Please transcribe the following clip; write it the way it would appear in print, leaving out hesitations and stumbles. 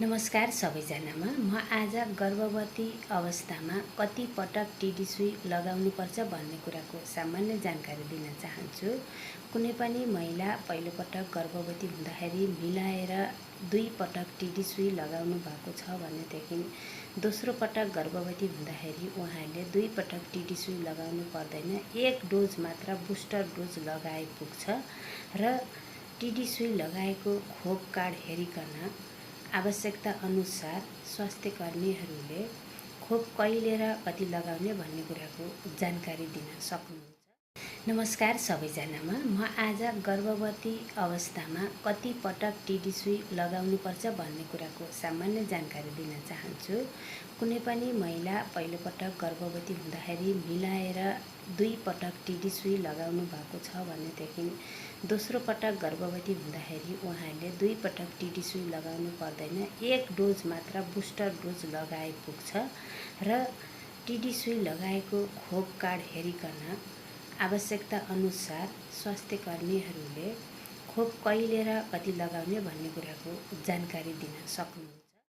नमस्कार सबैजनामा। म आज गर्भवती अवस्थामा कति पटक टिडी सुई लगाउनुपर्छ भन्ने कुराको सामान्य जानकारी दिन चाहन्छु। कुनै पनि महिला पहिलोपटक गर्भवती हुँदाखेरि मिलाएर 2 पटक टिडी सुई लगाउनु भएको छ भनेदेखि दोस्रो पटक गर्भवती हुँदाखेरि उहाँहरूले 2 पटक टिडी सुई लगाउनु पर्दैन, 1 डोज मात्र बुस्टर डोज लगाए पुग्छ र टिडी सुई लगाएको खोप कार्ड हेरिकन आवश्यकता अनुसार स्वास्थ्य कर्मीहरूले खोप कहिले र कति लगाउने भन्ने कुराको जानकारी दिन सक्नुहुन्छ। नमस्कार सबैजनामा। म आज गर्भवती अवस्थामा कति पटक टिडी सुई लगाउनुपर्छ भन्ने कुराको सामान्य जानकारी दिन चाहन्छु। कुनै पनि महिला पहिलोपटक गर्भवती हुँदाखेरि मिलाएर 2 पटक टिडी सुई लगाउनु भएको छ भनेदेखि दोस्रो पटक गर्भवती हुँदाखेरि उहाँहरूले 2 पटक टिडी सुई लगाउनु पर्दैन, 1 डोज मात्र बुस्टर डोज लगाए पुग्छ र टिडी सुई लगाएको खोप कार्ड हेरिकन आवश्यकता अनुसार स्वास्थ्य कर्मीहरूले खोप कहिले र कति लगाउने भन्ने कुराको जानकारी दिन सक्नुहुन्छ।